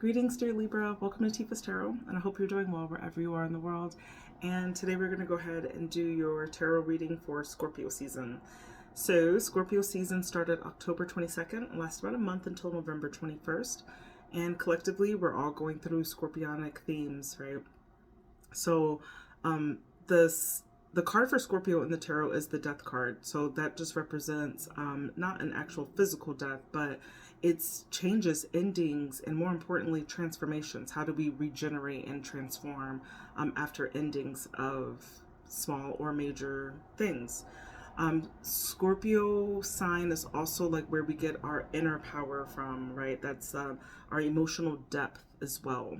Greetings, dear Libra. Welcome to Tifa's Tarot, and I hope you're doing well wherever you are in the world. And today we're going to go ahead and do your tarot reading for Scorpio season. So, Scorpio season started October 22nd and lasts about a month until November 21st. And collectively, we're all going through scorpionic themes, right? So, the card for Scorpio in the tarot is the death card. So that just represents not an actual physical death, but it's changes, endings, and more importantly, transformations. How do we regenerate and transform after endings of small or major things? Scorpio sign is also like where we get our inner power from, right? That's our emotional depth as well.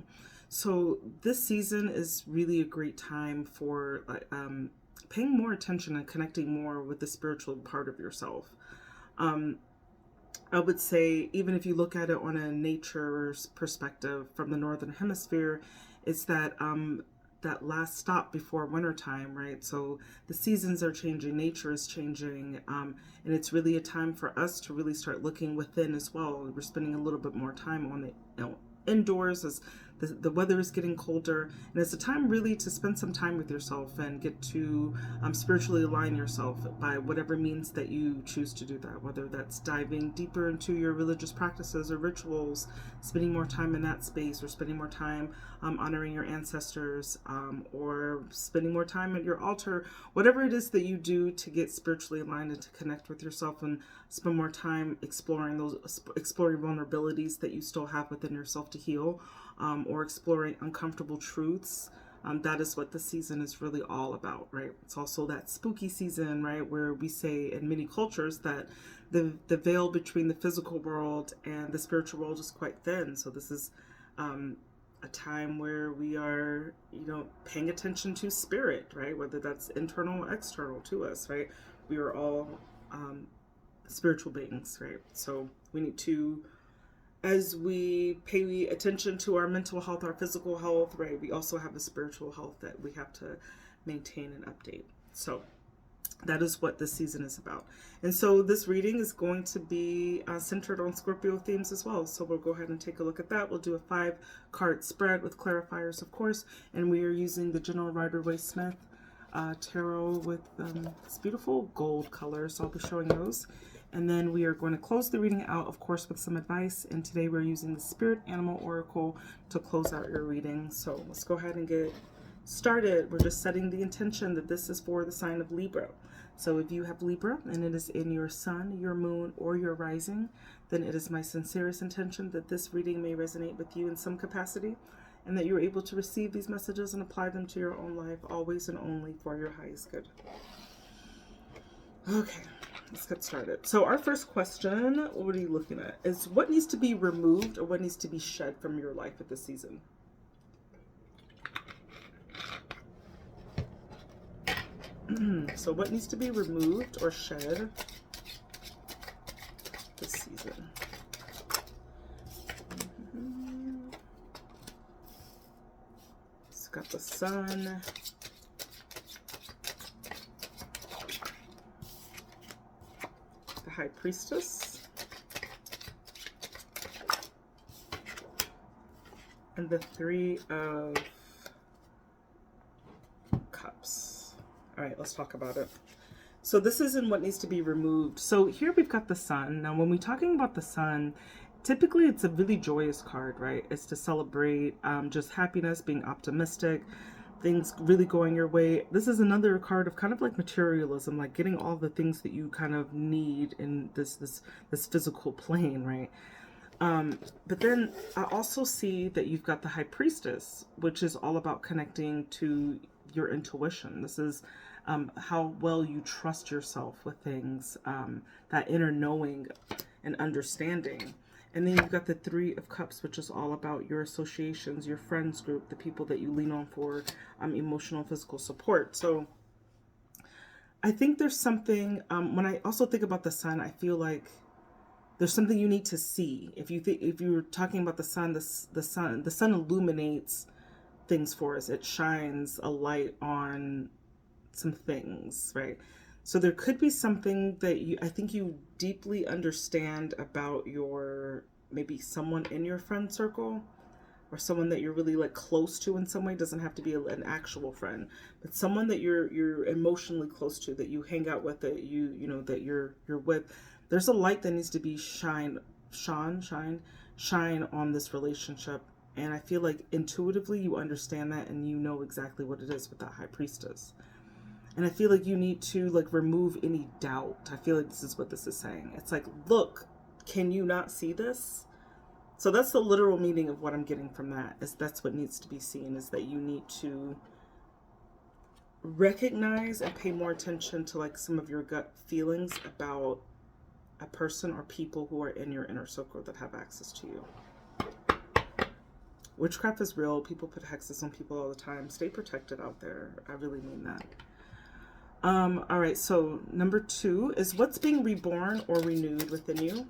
So this season is really a great time for paying more attention and connecting more with the spiritual part of yourself. I would say, even if you look at it on a nature's perspective from the northern hemisphere, it's that that last stop before wintertime, right? So the seasons are changing, nature is changing, and it's really a time for us to really start looking within as well. We're spending a little bit more time on the indoors as the weather is getting colder, and it's a time really to spend some time with yourself and get to spiritually align yourself by whatever means that you choose to do that, whether that's diving deeper into your religious practices or rituals, spending more time in that space, or spending more time honoring your ancestors, or spending more time at your altar, whatever it is that you do to get spiritually aligned and to connect with yourself and spend more time exploring vulnerabilities that you still have within yourself to heal, or exploring uncomfortable truths. That is what the season is really all about, right? It's also that spooky season, right, where we say in many cultures that the veil between the physical world and the spiritual world is quite thin. So this is a time where we are, paying attention to spirit, right? Whether that's internal or external to us, right? We are all spiritual beings, right? So we need to, as we pay attention to our mental health, our physical health, right, we also have a spiritual health that we have to maintain and update. So that is what this season is about. And so this reading is going to be centered on Scorpio themes as well. So we'll go ahead and take a look at that. We'll do a 5-card spread with clarifiers, of course, and we are using the General Rider-Waite-Smith tarot with this beautiful gold color. So I'll be showing those. And then we are going to close the reading out, of course, with some advice. And today we're using the Spirit Animal Oracle to close out your reading. So let's go ahead and get started. We're just setting the intention that this is for the sign of Libra. So if you have Libra and it is in your sun, your moon, or your rising, then it is my sincerest intention that this reading may resonate with you in some capacity, and that you're able to receive these messages and apply them to your own life, always and only for your highest good. Okay, let's get started. So our first question, what are you looking at, is what needs to be removed or what needs to be shed from your life at this season? So what needs to be removed or shed this season? It's got the sun, the High Priestess, and the 3 of Cups. All right, let's talk about it. So this isn't what needs to be removed. So here we've got the sun. Now, when we're talking about the sun, typically it's a really joyous card, right? It's to celebrate just happiness, being optimistic, things really going your way. This is another card of kind of like materialism, like getting all the things that you kind of need in this physical plane, right? But then I also see that you've got the High Priestess, which is all about connecting to your intuition. This is how well you trust yourself with things, that inner knowing and understanding. And then you've got the 3 of Cups, which is all about your associations, your friends group, the people that you lean on for emotional and physical support. So I think there's something, when I also think about the sun, I feel like there's something you need to see. If you're talking about the sun, the sun illuminates things for us. It shines a light on some things, right? So there could be something that I think you deeply understand about maybe someone in your friend circle, or someone that you're really like close to in some way. It doesn't have to be an actual friend, but someone that you're emotionally close to, that you hang out with, that you know that you're with. There's a light that needs to be shine on this relationship. And I feel like intuitively you understand that, and you know exactly what it is with that High Priestess. And I feel like you need to like remove any doubt. I feel like this is what this is saying. It's like, look, can you not see this? So that's the literal meaning of what I'm getting from that, is that's what needs to be seen, is that you need to recognize and pay more attention to like some of your gut feelings about a person or people who are in your inner circle that have access to you. Witchcraft is real. People put hexes on people all the time. Stay protected out there. I really mean that. All right, so number 2 is what's being reborn or renewed within you.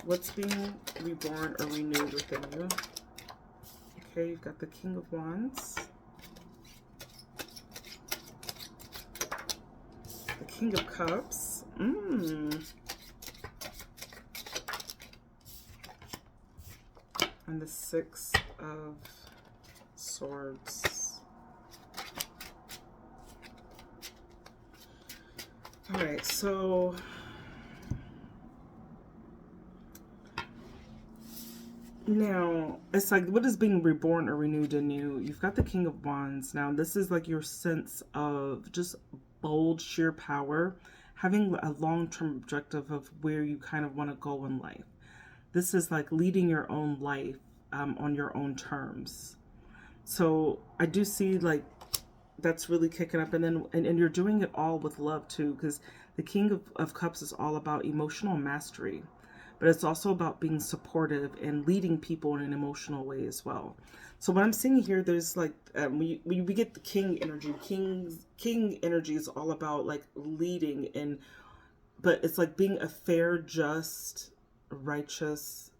What's being reborn or renewed within you? Okay, you've got the King of Wands. The King of Cups. And the Six of Swords. All right, so now it's like, what is being reborn or renewed in you? You've got the King of Wands. Now this is like your sense of just bold, sheer power, having a long-term objective of where you kind of want to go in life. This is like leading your own life on your own terms. So I do see like that's really kicking up, and then and you're doing it all with love too, because the King of Cups is all about emotional mastery, but it's also about being supportive and leading people in an emotional way as well. So what I'm seeing here, there's like we get the King energy. King energy is all about like leading, and but it's like being a fair, just, righteous,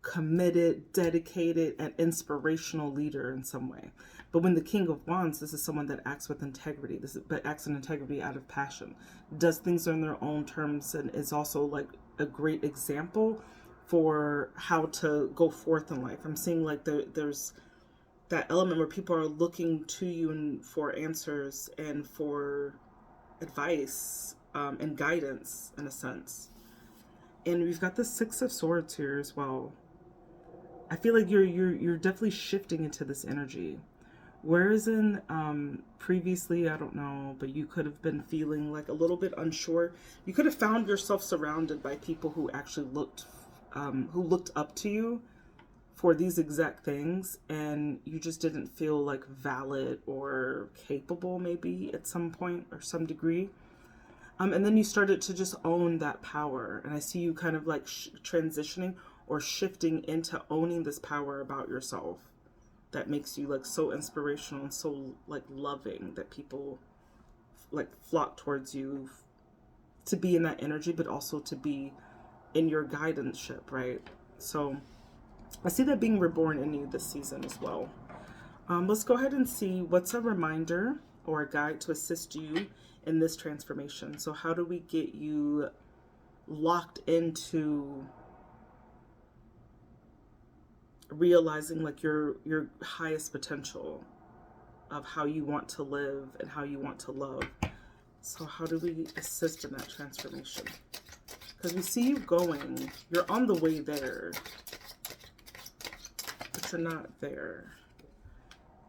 committed, dedicated, and inspirational leader in some way. But when the King of Wands, this is someone that acts with integrity. But acts in integrity out of passion, does things on their own terms, and is also like a great example for how to go forth in life. I'm seeing like there's that element where people are looking to you and for answers and for advice and guidance in a sense. And we've got the Six of Swords here as well. I feel like you're definitely shifting into this energy. Whereas in previously, I don't know, but you could have been feeling like a little bit unsure. You could have found yourself surrounded by people who actually looked up to you for these exact things, and you just didn't feel like valid or capable, maybe at some point or some degree. And then you started to just own that power, and I see you kind of like transitioning or shifting into owning this power about yourself that makes you like so inspirational and so like loving that people like flock towards you to be in that energy, but also to be in your guidance ship, right? So I see that being reborn in you this season as well. Let's go ahead and see what's a reminder or a guide to assist you in this transformation. So how do we get you locked into realizing like your highest potential of how you want to live and how you want to love? So how do we assist in that transformation? Because we see you going, you're on the way there, but you're not there.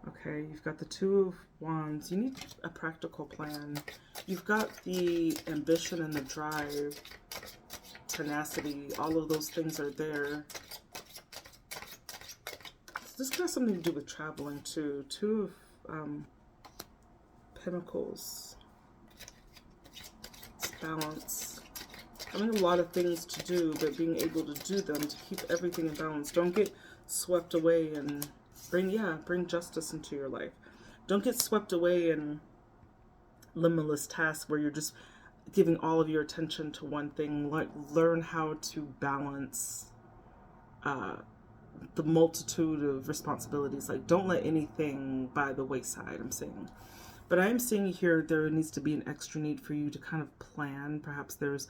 Okay, you've got the Two of Wands. You need a practical plan. You've got the ambition and the drive, tenacity, all of those things are there. This could have something to do with traveling too. Two of Pentacles. It's balance. Having a lot of things to do, but being able to do them to keep everything in balance. Don't get swept away and bring justice into your life. Don't get swept away in limitless tasks where you're just giving all of your attention to one thing. Like, learn how to balance the multitude of responsibilities. Like, don't let anything by the wayside, I'm saying. But I am seeing here there needs to be an extra need for you to kind of plan. Perhaps there's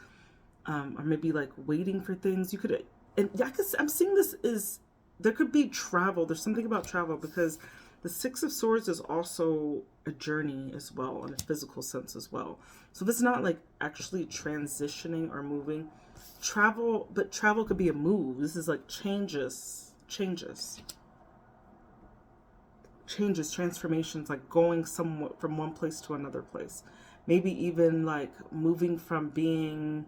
or maybe like waiting for things. You could, and yeah, I'm seeing this is, there could be travel. There's something about travel because the Six of Swords is also a journey as well, in a physical sense as well. So this is not like actually transitioning or moving. Travel, but travel could be a move. This is like changes, transformations, like going somewhat from one place to another place. Maybe even like moving from being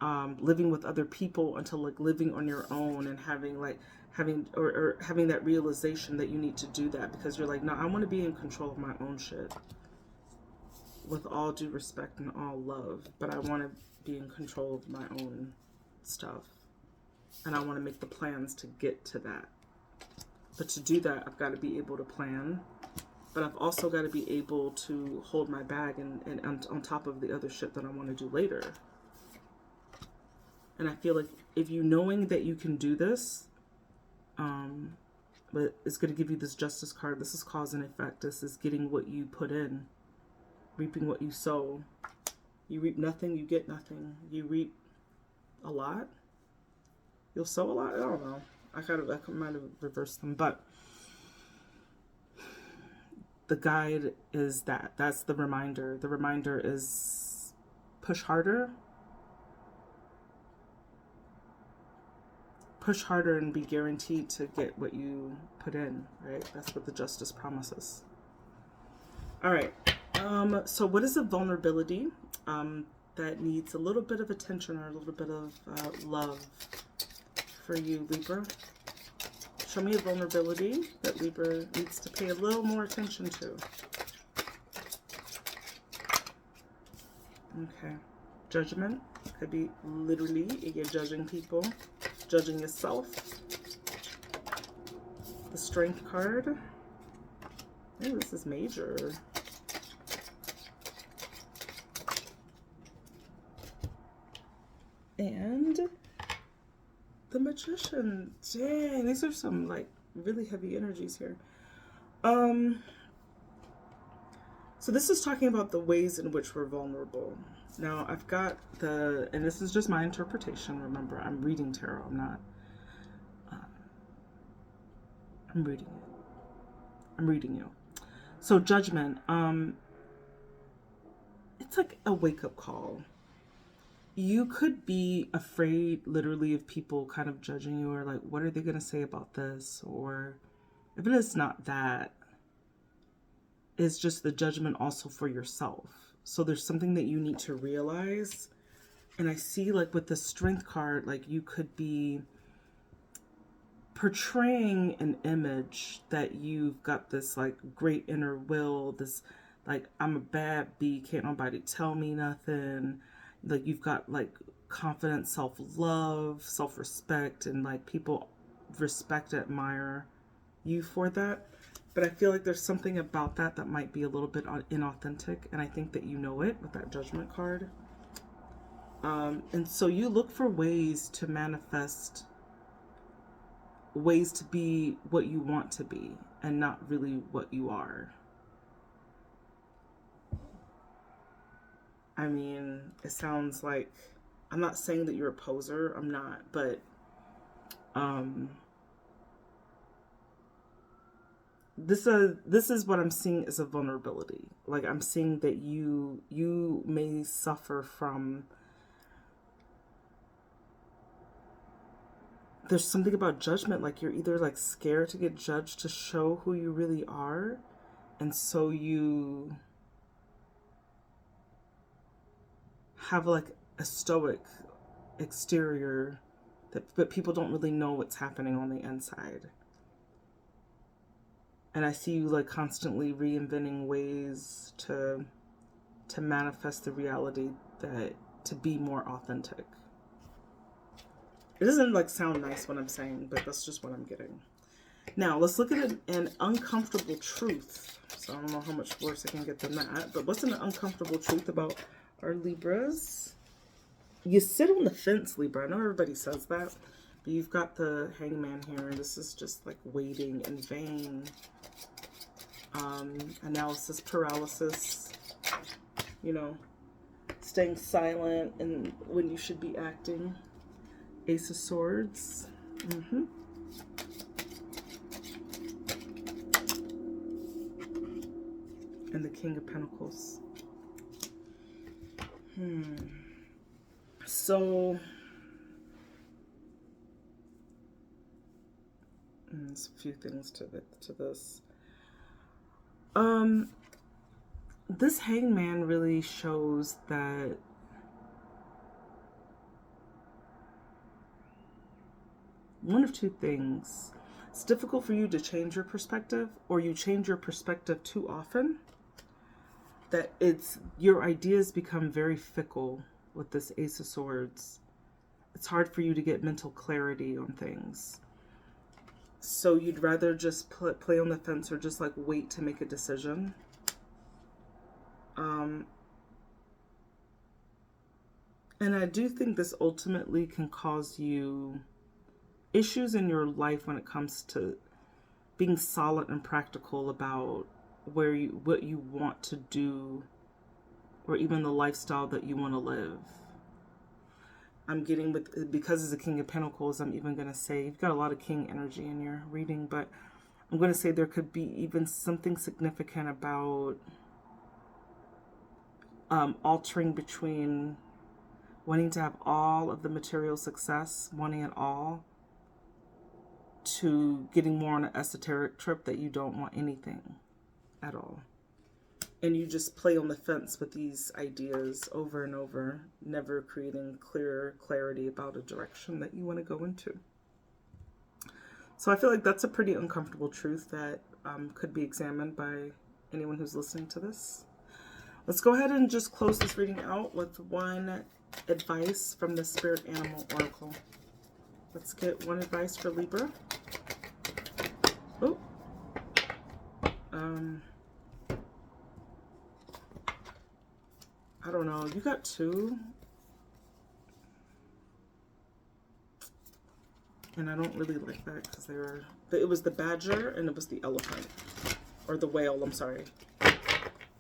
living with other people until like living on your own and having like or having that realization that you need to do that because you're like, no, I want to be in control of my own shit with all due respect and all love, but I want to be in control of my own stuff and I want to make the plans to get to that. But to do that, I've got to be able to plan, but I've also got to be able to hold my bag and on top of the other shit that I want to do later. And I feel like if you knowing that you can do this, but it's going to give you this Justice card. This is cause and effect. This is getting what you put in, reaping what you sow. You reap nothing, you get nothing. You reap a lot, you'll sow a lot. I don't know. I might have reversed them, but the guide is that. That's the reminder. The reminder is push harder. Push harder and be guaranteed to get what you put in, right? That's what the Justice promises. All right. So what is a vulnerability that needs a little bit of attention or a little bit of love for you, Libra? Show me a vulnerability that Libra needs to pay a little more attention to. Okay. Judgment. Could be literally you're judging people, judging yourself. The Strength card. Oh, this is major. And the Magician. Dang, these are some like really heavy energies here. So this is talking about the ways in which we're vulnerable. Now I've got and this is just my interpretation. Remember, I'm reading tarot. I'm not. I'm reading it. I'm reading you. So Judgment. It's like a wake-up call. You could be afraid literally of people kind of judging you or like, what are they going to say about this? Or if it is not that, it's just the judgment also for yourself. So there's something that you need to realize. And I see like with the Strength card, like you could be portraying an image that you've got this like great inner will, this like, I'm a bad bee, can't nobody tell me nothing. Like you've got like confidence, self-love, self-respect, and like people respect, admire you for that. But I feel like there's something about that that might be a little bit inauthentic, and I think that you know it with that Judgment card. And so you look for ways to manifest, ways to be what you want to be and not really what you are. I mean, it sounds like, I'm not saying that you're a poser, I'm not, but this is what I'm seeing as a vulnerability. Like I'm seeing that you may suffer from, there's something about judgment, like you're either like scared to get judged to show who you really are, and so you have like a stoic exterior but people don't really know what's happening on the inside. And I see you like constantly reinventing ways to manifest the reality, that to be more authentic. It doesn't like sound nice what I'm saying, but that's just what I'm getting. Now let's look at an uncomfortable truth. So I don't know how much worse I can get than that, but what's an uncomfortable truth about our Libras? You sit on the fence, Libra. I know everybody says that, but you've got the Hangman here. This is just like waiting in vain. Analysis paralysis. You know, staying silent and when you should be acting. Ace of Swords. And the King of Pentacles. So there's a few things to this. This Hangman really shows that one of two things. It's difficult for you to change your perspective, or you change your perspective too often. That your ideas become very fickle with this Ace of Swords. It's hard for you to get mental clarity on things. So you'd rather just play on the fence, or just like wait to make a decision. And I do think this ultimately can cause you issues in your life when it comes to being solid and practical about what you want to do, or even the lifestyle that you want to live. I'm getting because it's a King of Pentacles, I'm even going to say you've got a lot of King energy in your reading, but I'm going to say there could be even something significant about altering between wanting to have all of the material success, wanting it all, to getting more on an esoteric trip that you don't want anything at all. And you just play on the fence with these ideas over and over, never creating clarity about a direction that you want to go into. So I feel like that's a pretty uncomfortable truth that could be examined by anyone who's listening to this. Let's go ahead and just close this reading out with one advice from the Spirit Animal Oracle. Let's get one advice for Libra. Oh. I don't know. You got two. And I don't really like that because it was the badger and it was the elephant. Or the whale, I'm sorry.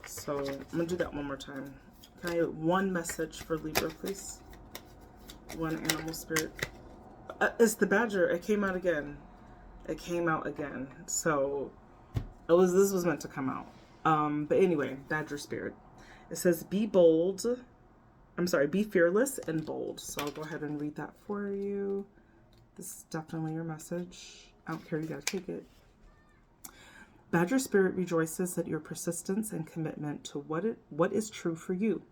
So I'm going to do that one more time. Can I get one message for Libra, please? One animal spirit. It's the badger. It came out again. It came out again. So this was meant to come out. But anyway, badger spirit. It says be fearless and bold. So I'll go ahead and read that for you. This is definitely your message. I don't care, you gotta take it. Badger spirit rejoices at your persistence and commitment to what is true for you.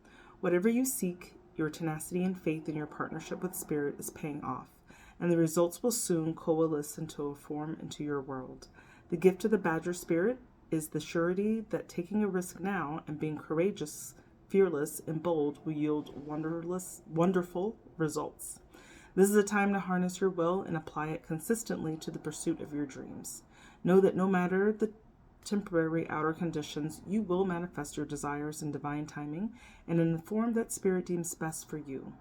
Whatever you seek, your tenacity and faith in your partnership with spirit is paying off, and the results will soon coalesce into a form into your world. The gift of the badger spirit is the surety that taking a risk now and being courageous, fearless, and bold will yield wonderful results. This is a time to harness your will and apply it consistently to the pursuit of your dreams. Know that no matter the temporary outer conditions, you will manifest your desires in divine timing and in the form that spirit deems best for you.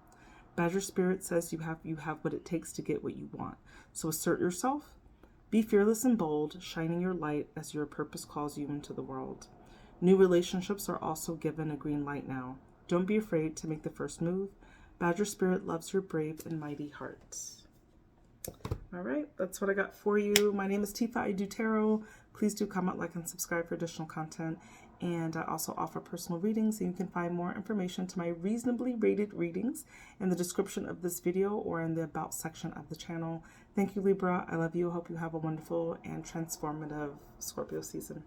Badger spirit says you have what it takes to get what you want. So assert yourself, be fearless and bold, shining your light as your purpose calls you into the world. New relationships are also given a green light now. Don't be afraid to make the first move. Badger spirit loves your brave and mighty heart. All right, that's what I got for you. My name is Tifa. I do tarot. Please do comment, like, and subscribe for additional content. And I also offer personal readings, and you can find more information to my reasonably rated readings in the description of this video or in the About section of the channel. Thank you, Libra. I love you. Hope you have a wonderful and transformative Scorpio season.